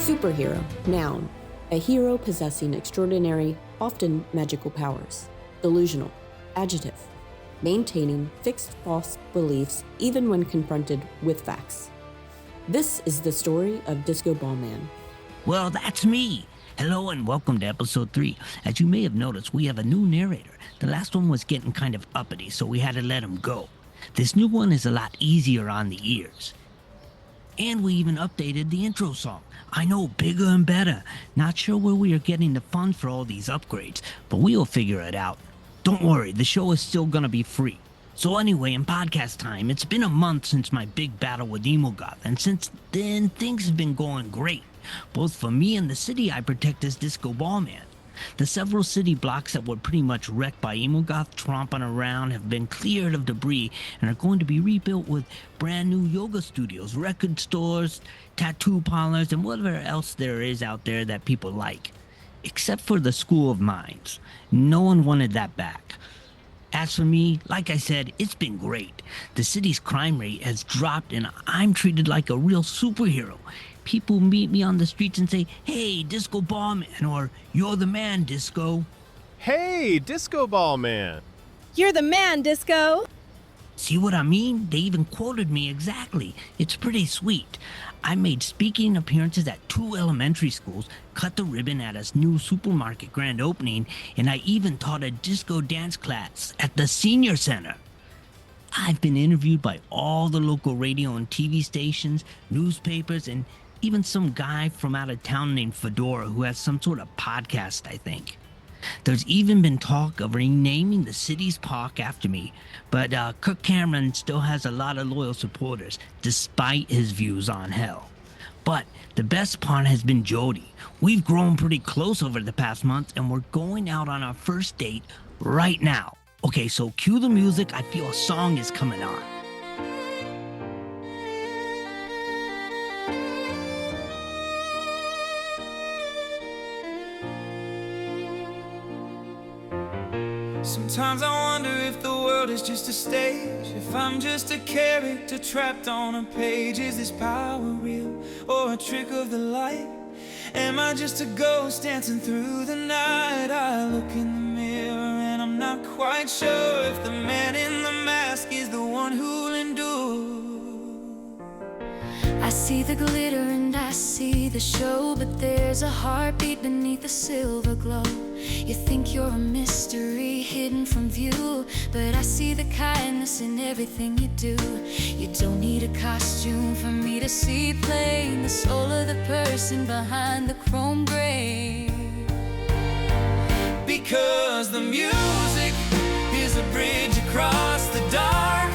Superhero, noun, a hero possessing extraordinary, often magical powers. Delusional, adjective, maintaining fixed false beliefs even when confronted with facts. This is the story of Discoball Man. Well, that's me. Hello and welcome to episode 3. As you may have noticed, we have a new narrator. The last one was getting kind of uppity, so we had to let him go. This new one is a lot easier on the ears. And we even updated the intro song. I know, bigger and better. Not sure where we are getting the funds for all these upgrades, but we'll figure it out. Don't worry, the show is still gonna be free. So anyway, in podcast time, it's been a month since my big battle with Emogoth, and since then, things have been going great. Both for me and the city I protect as Discoball Man. The several city blocks that were pretty much wrecked by Emogoth tromping around have been cleared of debris and are going to be rebuilt with brand new yoga studios, record stores, tattoo parlors, and whatever else there is out there that people like. Except for the School of Mimes. No one wanted that back. As for me, like I said, it's been great. The city's crime rate has dropped and I'm treated like a real superhero. People meet me on the streets and say, "Hey, Discoball Man," or "You're the man, Disco." Hey, Discoball Man! You're the man, Disco! See what I mean? They even quoted me exactly. It's pretty sweet. I made speaking appearances at 2 elementary schools, cut the ribbon at a new supermarket grand opening, and I even taught a disco dance class at the senior center. I've been interviewed by all the local radio and TV stations, newspapers, and even some guy from out of town named Fedora who has some sort of podcast, I think. There's even been talk of renaming the city's park after me, but Kirk Cameron still has a lot of loyal supporters, despite his views on hell. But the best part has been Jody. We've grown pretty close over the past month, and we're going out on our first date right now. Okay, so cue the music. I feel a song is coming on. Sometimes I wonder if the world is just a stage, if I'm just a character trapped on a page. Is this power real or a trick of the light? Am I just a ghost dancing through the night? I look in the mirror and I'm not quite sure if the man in the mask is the one who'll endure. I see the glitter and I see the show, but there's a heartbeat beneath the silver glow. You think you're a mystery hidden from view, but I see the kindness in everything you do. You don't need a costume for me to see plain the soul of the person behind the chrome grain. Because the music is a bridge across the dark,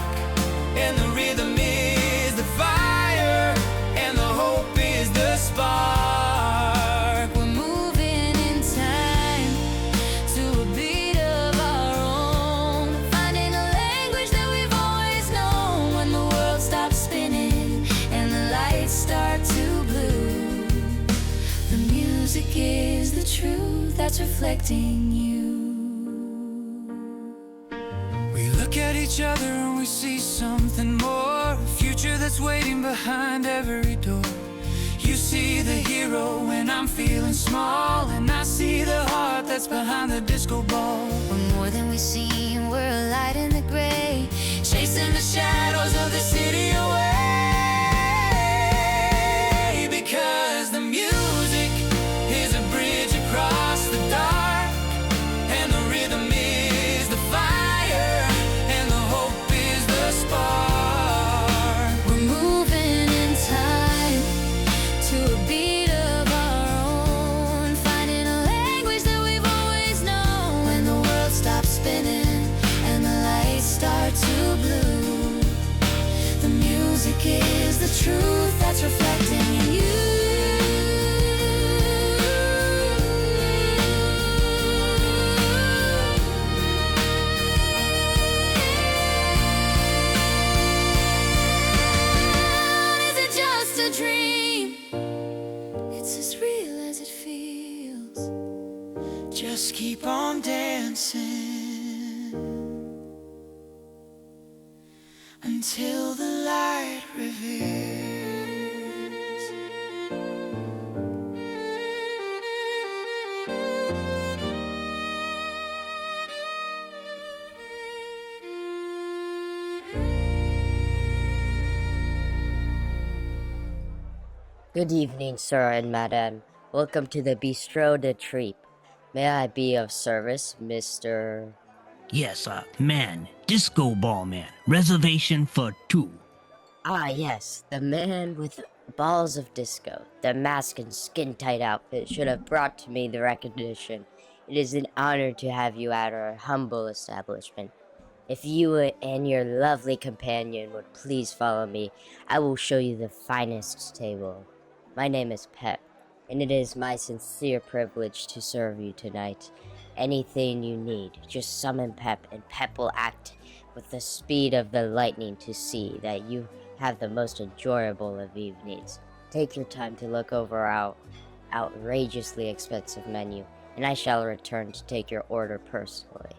and the rhythm is the fire, and the hope is the spark. We're moving in time to a beat of our own, finding a language that we've always known. When the world stops spinning and the lights start to blue, the music is the truth that's reflecting you. We look at each other and we see something more, a future that's waiting behind every door. You see the hero when I'm feeling small, and I see the heart that's behind the disco ball. We're more than we seem, we're a light in the gray, chasing the shadows of the city away. Because the music is a bridge across the dark, and the rhythm is the fire, and the hope is the spark. We're moving in time to a beat of our own, finding a language that we've always known. When the world stops spinning and the lights start to blue, the music is the truth that's reflecting in you. Is it just a dream? It's as real as it feels. Just keep on dancing until the light reveals Good evening, sir and madam. Welcome to the Bistro de Treep. May I be of service, Mr. Yes, man. Discoball Man. Reservation for 2. Ah, yes, the man with balls of disco. The mask and skin-tight outfit should have brought to me the recognition. It is an honor to have you at our humble establishment. If you and your lovely companion would please follow me, I will show you the finest table. My name is Pep, and it is my sincere privilege to serve you tonight. Anything you need, just summon Pep, and Pep will act with the speed of the lightning to see that you have the most enjoyable of evenings. Take your time to look over our outrageously expensive menu, and I shall return to take your order personally.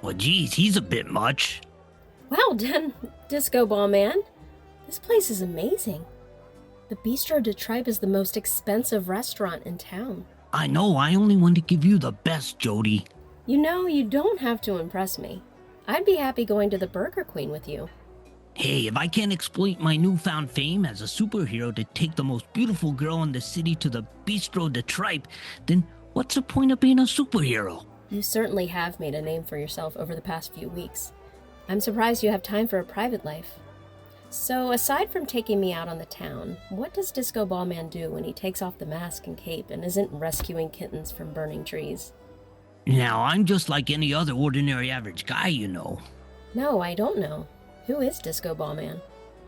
Well, geez, he's a bit much. Well done, Discoball Man. This place is amazing. The Bistro de Tribe is the most expensive restaurant in town. I know, I only want to give you the best, Jody. You know, you don't have to impress me. I'd be happy going to the Burger Queen with you. Hey, if I can't exploit my newfound fame as a superhero to take the most beautiful girl in the city to the Bistro de Tripe, then what's the point of being a superhero? You certainly have made a name for yourself over the past few weeks. I'm surprised you have time for a private life. So, aside from taking me out on the town, what does Discoball Man do when he takes off the mask and cape and isn't rescuing kittens from burning trees? Now, I'm just like any other ordinary average guy, you know. No, I don't know. Who is Discoball Man?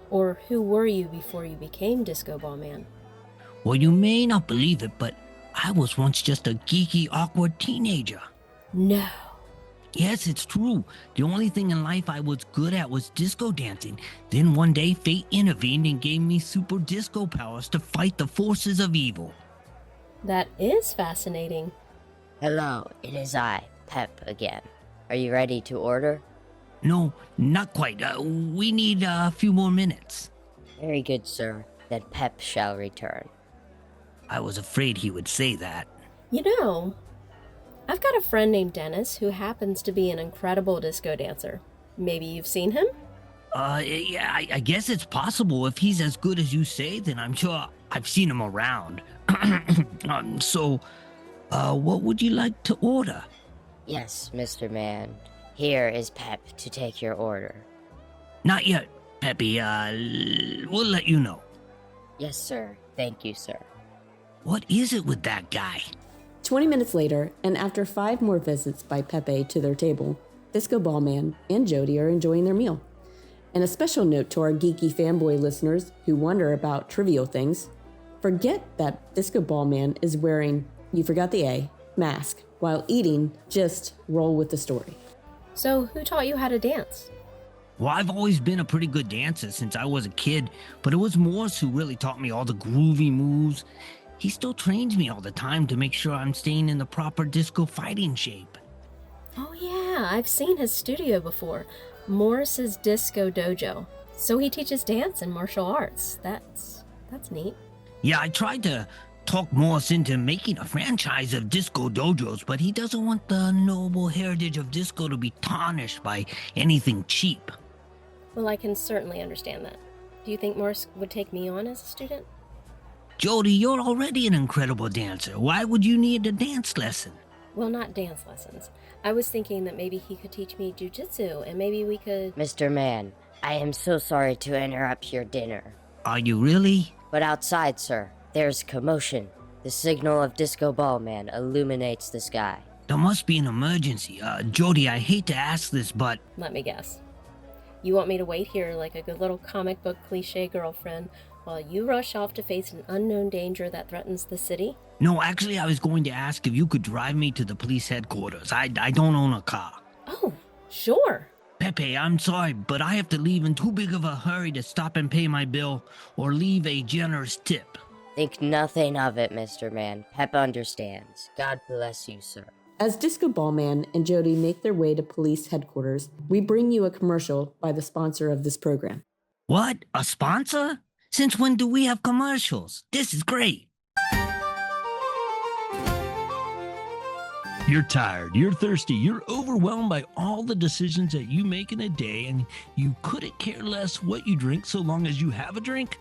Or who were you before you became Discoball Man? Well, you may not believe it, but I was once just a geeky, awkward teenager. No. Yes, it's true. The only thing in life I was good at was disco dancing. Then one day, fate intervened and gave me super disco powers to fight the forces of evil. That is fascinating. Hello, it is I, Pep, again. Are you ready to order? No, not quite. We need a few more minutes. Very good, sir. Then Pep shall return. I was afraid he would say that. You know, I've got a friend named Dennis who happens to be an incredible disco dancer. Maybe you've seen him? Yeah, I guess it's possible. If he's as good as you say, then I'm sure I've seen him around. What would you like to order? Yes, Mr. Man. Here is Pep to take your order. Not yet, Peppy. We'll let you know. Yes, sir. Thank you, sir. What is it with that guy? 20 minutes later, and after 5 more visits by Pepe to their table, Discoball Man and Jody are enjoying their meal. And a special note to our geeky fanboy listeners who wonder about trivial things, forget that Discoball Man is wearing, you forgot the A, mask, while eating, just roll with the story. So, who taught you how to dance? Well, I've always been a pretty good dancer since I was a kid, but it was Morse who really taught me all the groovy moves. He still trains me all the time to make sure I'm staying in the proper disco fighting shape. Oh yeah, I've seen his studio before. Morris's Disco Dojo. So he teaches dance and martial arts. That's neat. Yeah, I tried to talk Morse into making a franchise of disco dojos, but he doesn't want the noble heritage of disco to be tarnished by anything cheap. Well, I can certainly understand that. Do you think Morris would take me on as a student? Jody, you're already an incredible dancer. Why would you need a dance lesson? Well, not dance lessons. I was thinking that maybe he could teach me jujitsu, and maybe we could... Mr. Man, I am so sorry to interrupt your dinner. Are you really? But outside, sir, there's commotion. The signal of Discoball Man illuminates the sky. There must be an emergency. Jody, I hate to ask this, but... Let me guess. You want me to wait here like a good little comic book cliche girlfriend while you rush off to face an unknown danger that threatens the city? No, actually, I was going to ask if you could drive me to the police headquarters. I don't own a car. Oh, sure. Pepe, I'm sorry, but I have to leave in too big of a hurry to stop and pay my bill or leave a generous tip. Think nothing of it, Mr. Man. Pep understands. God bless you, sir. As Discoball Man and Jody make their way to police headquarters, we bring you a commercial by the sponsor of this program. What? A sponsor? Since when do we have commercials? This is great. You're tired, you're thirsty, you're overwhelmed by all the decisions that you make in a day, and you couldn't care less what you drink so long as you have a drink?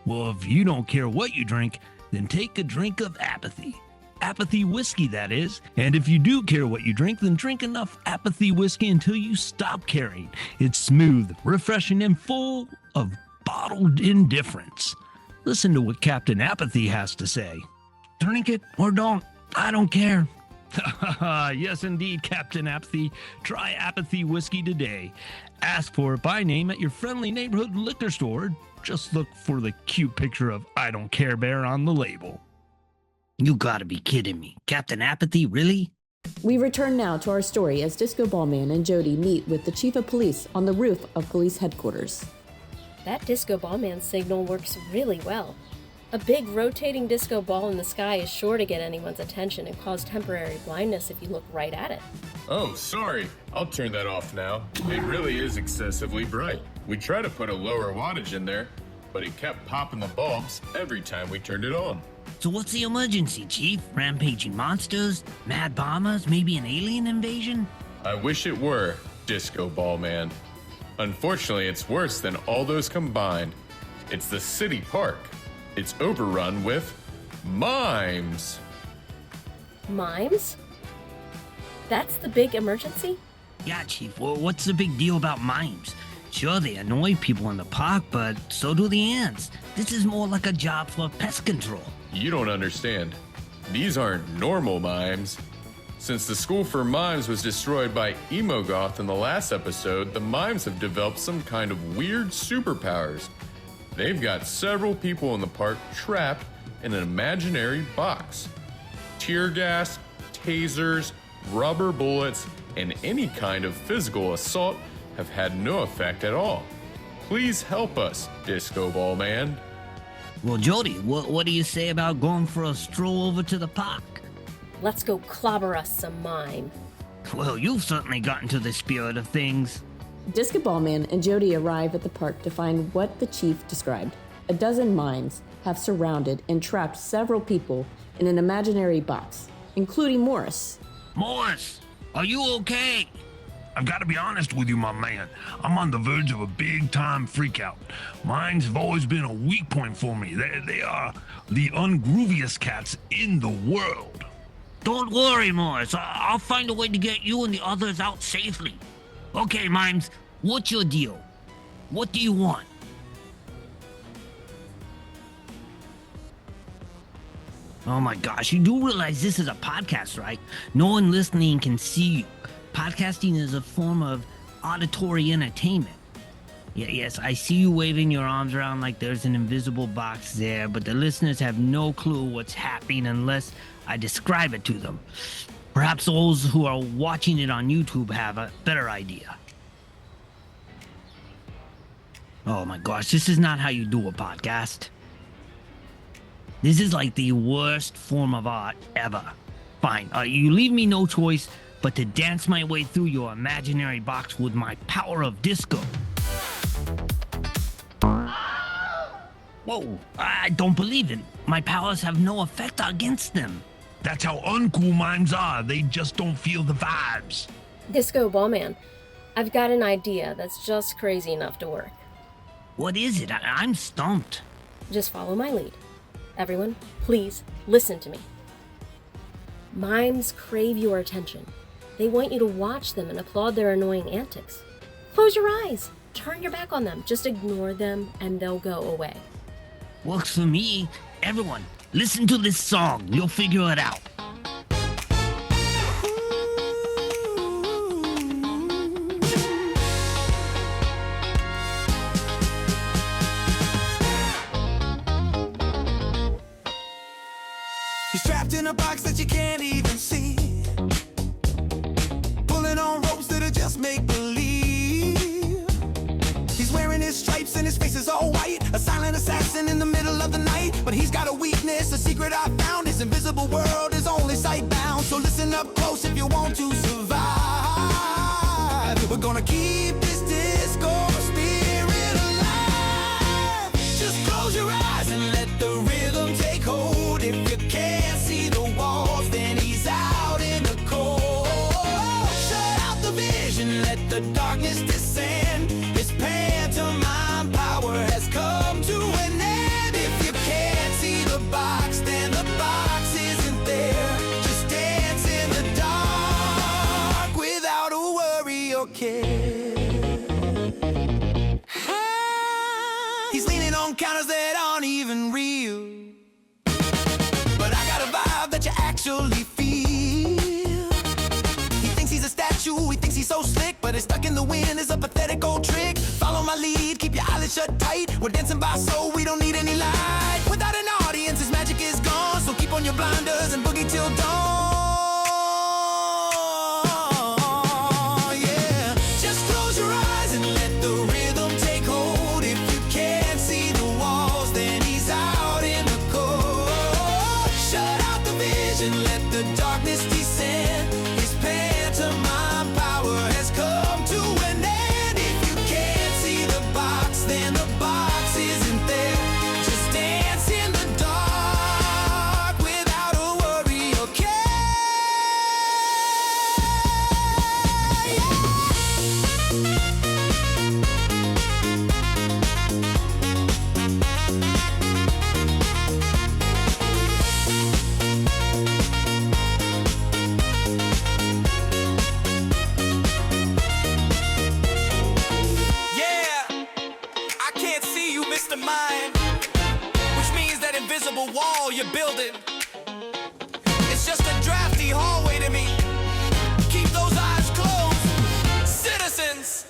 Well, if you don't care what you drink, then take a drink of apathy. Apathy whiskey, that is. And if you do care what you drink, then drink enough apathy whiskey until you stop caring. It's smooth, refreshing, and full of bottled indifference. Listen to what Captain Apathy has to say. Drink it or don't. I don't care. Yes, indeed, Captain Apathy. Try Apathy Whiskey today. Ask for it by name at your friendly neighborhood liquor store. Just look for the cute picture of I Don't Care Bear on the label. You gotta be kidding me. Captain Apathy, really? We return now to our story as Discoball Man and Jody meet with the chief of police on the roof of police headquarters. That Discoball Man signal works really well. A big rotating disco ball in the sky is sure to get anyone's attention and cause temporary blindness if you look right at it. Oh, sorry. I'll turn that off now. It really is excessively bright. We tried to put a lower wattage in there, but it kept popping the bulbs every time we turned it on. So what's the emergency, Chief? Rampaging monsters? Mad bombers? Maybe an alien invasion? I wish it were, Discoball Man. Unfortunately, it's worse than all those combined. It's the city park. It's overrun with Mimes. Mimes? That's the big emergency? Yeah, Chief. Well, what's the big deal about mimes? Sure, they annoy people in the park, but so do the ants. This is more like a job for pest control. You don't understand. These aren't normal mimes. Since the school for mimes was destroyed by Emogoth in the last episode, the mimes have developed some kind of weird superpowers. They've got several people in the park trapped in an imaginary box. Tear gas, tasers, rubber bullets, and any kind of physical assault have had no effect at all. Please help us, Discoball Man. Well, Jody, what do you say about going for a stroll over to the park? Let's go clobber us some mime. Well, you've certainly gotten to the spirit of things. Discoball Man and Jody arrive at the park to find what the chief described. A dozen mimes have surrounded and trapped several people in an imaginary box, including Morris. Morris, are you okay? I've got to be honest with you, my man. I'm on the verge of a big-time freakout. Mines have always been a weak point for me. They are the ungrooviest cats in the world. Don't worry, Morris. I'll find a way to get you and the others out safely. Okay, Mimes, what's your deal? What do you want? Oh my gosh, you do realize this is a podcast, right? No one listening can see you. Podcasting is a form of auditory entertainment. Yes, I see you waving your arms around like there's an invisible box there, but the listeners have no clue what's happening unless I describe it to them. Perhaps those who are watching it on YouTube have a better idea. Oh my gosh, this is not how you do a podcast. This is like the worst form of art ever. Fine, you leave me no choice but to dance my way through your imaginary box with my power of disco. Whoa, I don't believe it. My powers have no effect against them. That's how uncool mimes are. They just don't feel the vibes. Discoball Man, I've got an idea that's just crazy enough to work. What is it? I'm stumped. Just follow my lead. Everyone, please listen to me. Mimes crave your attention. They want you to watch them and applaud their annoying antics. Close your eyes. Turn your back on them. Just ignore them and they'll go away. Works for me. Everyone, listen to this song. You'll figure it out. He's trapped in a box that you can't even see, pulling on ropes that'll just make believe. He's wearing his stripes and his face is all white, a silent assassin in the middle of the night. But he's got a weakness, a secret I found. His invisible world is only sight bound. So listen up close if you want to survive. We're gonna keep this disco spirit alive. Just close your eyes and let the rhythm take hold. If you can't see the walls, then he's out in the cold. Shut out the vision, let the darkness descend. His pantomime power has come to an end. encounters that aren't even real. But I got a vibe that you actually feel. He thinks he's a statue, he thinks he's so slick, but it's stuck in the wind, it's a pathetic old trick. Follow my lead, keep your eyelids shut tight. We're dancing by soul, we don't need any light. Without an audience, his magic is gone, so keep on your blinders and boogie till dawn. Yeah, just close your eyes and let the rhythm take hold. If you can't see the walls, then he's out in the cold. Shut out the vision, let the darkness descend. His pantomime power has come to an end. If you can't see the box, then the box isn't there. Just dance in the dark without a worry or care. Yeah, I can't see you, Mr. Mind, which means that invisible wall you're building, it's just a drafty hallway to me. Keep those eyes closed, citizens.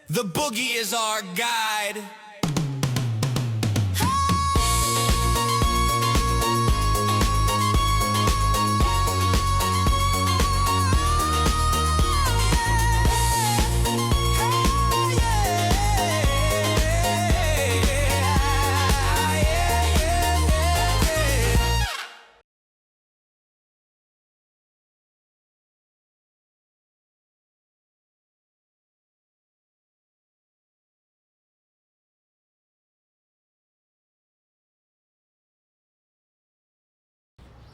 The boogie is our guide.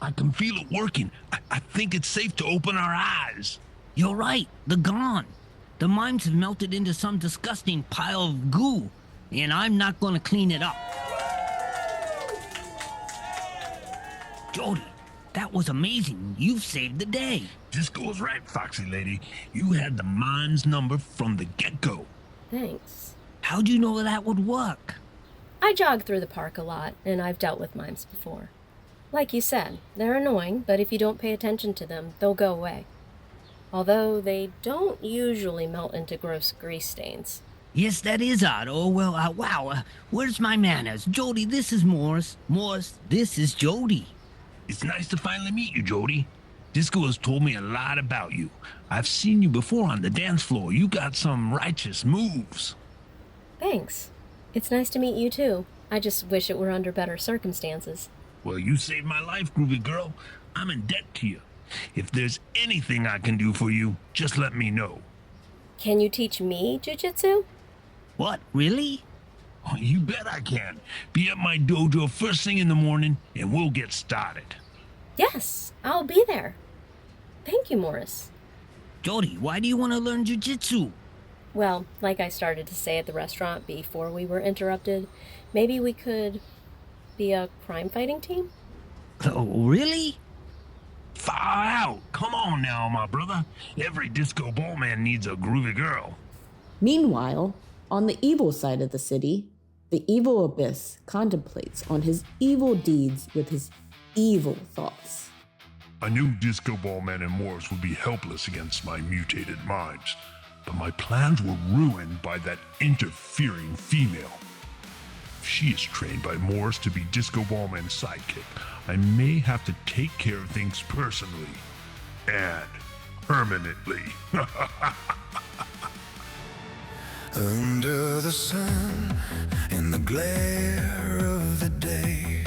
I can feel it working. I think it's safe to open our eyes. You're right, they're gone. The mimes have melted into some disgusting pile of goo, and I'm not gonna clean it up. Jody, that was amazing. You've saved the day. Disco was right, Foxy Lady. You had the Mimes number from the get-go. Thanks. How'd you know that would work? I jog through the park a lot, and I've dealt with mimes before. Like you said, they're annoying, but if you don't pay attention to them, they'll go away. Although they don't usually melt into gross grease stains. Yes, that is odd. Oh, well, wow. Where's my manners? Jody, this is Morris. Morris, this is Jody. It's nice to finally meet you, Jody. Disco has told me a lot about you. I've seen you before on the dance floor. You got some righteous moves. Thanks. It's nice to meet you too. I just wish it were under better circumstances. Well, you saved my life, groovy girl. I'm in debt to you. If there's anything I can do for you, just let me know. Can you teach me jujitsu? What, really? Oh, you bet I can. Be at my dojo first thing in the morning, and we'll get started. Yes, I'll be there. Thank you, Morris. Jody, why do you want to learn jujitsu? Well, like I started to say at the restaurant before we were interrupted, maybe we could be a crime-fighting team? Oh, really? Far out. Come on now, my brother. Every Discoball Man needs a groovy girl. Meanwhile, on the evil side of the city, the evil abyss contemplates on his evil deeds with his evil thoughts. I knew Discoball Man and Morris would be helpless against my mutated minds, but my plans were ruined by that interfering female. If she is trained by Morris to be Discoball Man's sidekick, I may have to take care of things personally and permanently. Under the sun, in the glare of the day,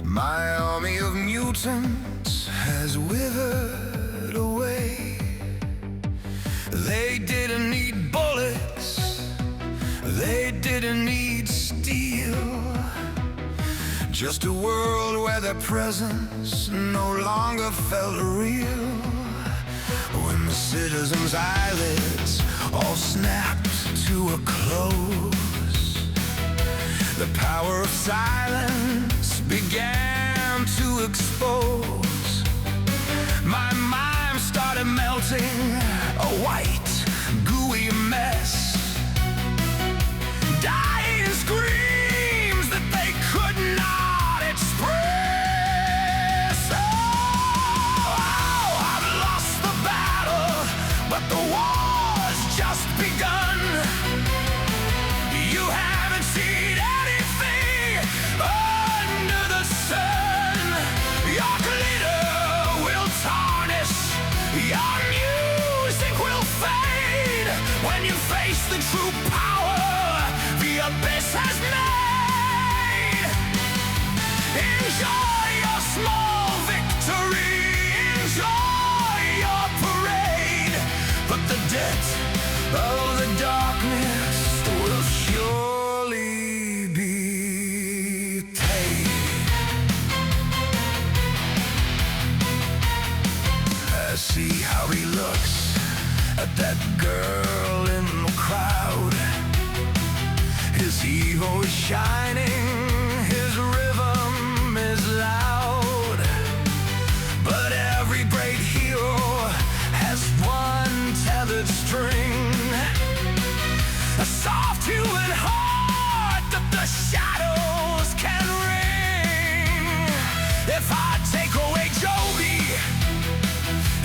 my army of mutants has withered away. They didn't need bullets, they didn't need steel, just a world where their presence no longer felt real. When the citizens' eyelids all snapped to a close, the power of silence began to expose. My mind started melting, a white, gooey mess. Dying scream His ego is shining, his rhythm is loud. But every great hero has one tethered string, a soft human heart that the shadows can ring. If I take away Joby,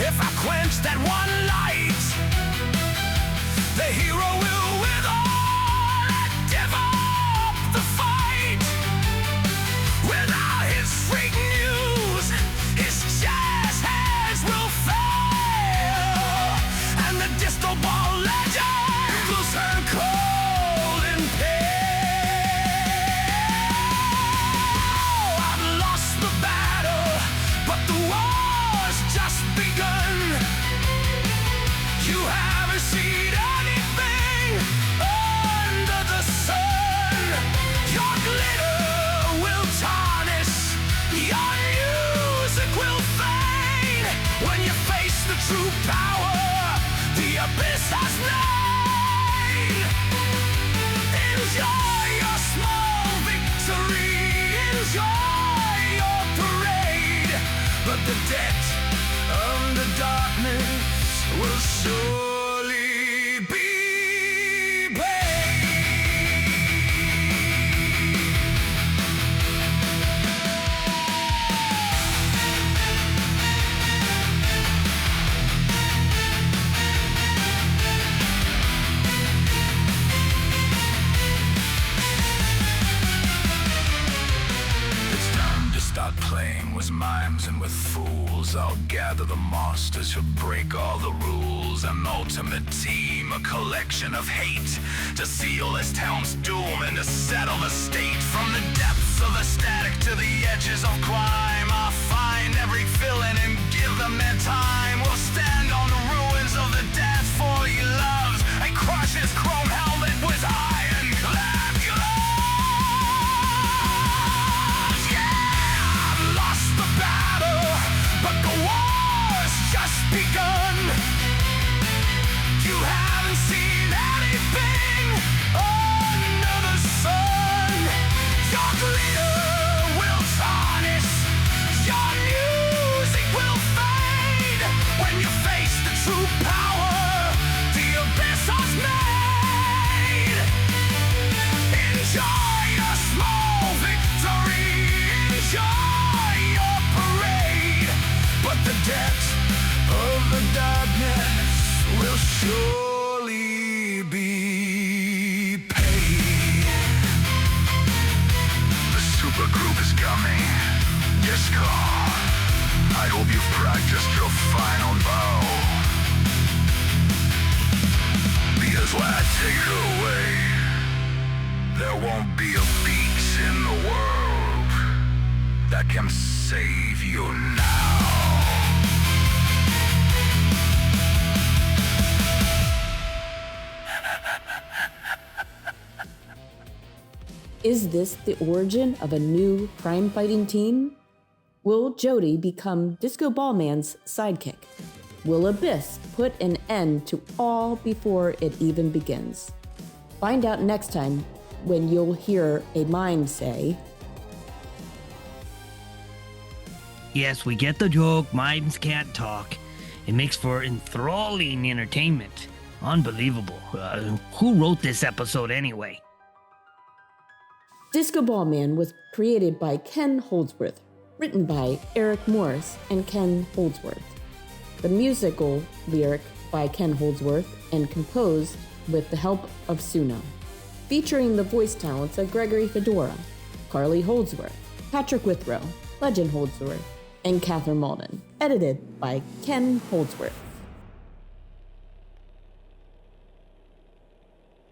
if I quench that one light, the hero will wither and give up the fight. Without his freak news, his jazz hands will fail, and the Discoball legend will turn cold in pale. I've lost the battle, but the war's just begun. You haven't seen anything under the sun. Your glitter will tarnish, your music will fade. When you face the true power the abyss has made. Enjoy your small victory, enjoy your parade. But the debt of the darkness will surely be paid. It's time to start playing with mimes and with fools. I'll gather the monsters who break all the rules. An ultimate team, a collection of hate, to seal this town's doom and to settle the state. From the depths of the static to the edges of crime, I'll find every villain and give them their time. We'll stand on the ruins of the dance floor he loves and crush his chrome helmet with iron-clad gloves. Yeah, I've lost the battle, but the war's just begun. You haven't seen anything under the sun. Your glitter will tarnish, your music will fade. When you face the true power the abyss has made. Enjoy your small victory, enjoy your parade. But the debt of the darkness will surely be paid. The supergroup is coming. Disco, I hope you've practiced your final bow, because when I take it away, there won't be a beat in the world that can save you now. Is this the origin of a new crime-fighting team? Will Jody become Discoball Man's sidekick? Will Abyss put an end to all before it even begins? Find out next time when you'll hear a mime say, Yes, we get the joke. Mimes can't talk. It makes for enthralling entertainment. Unbelievable. Who wrote this episode anyway? Discoball Man was created by Ken Holdsworth, written by Eric Morris and Ken Holdsworth. The musical lyric by Ken Holdsworth and composed with the help of Suno, featuring the voice talents of Gregory Fedora, Carly Holdsworth, Patrick Withrow, Legend Holdsworth, and Catherine Malden, edited by Ken Holdsworth.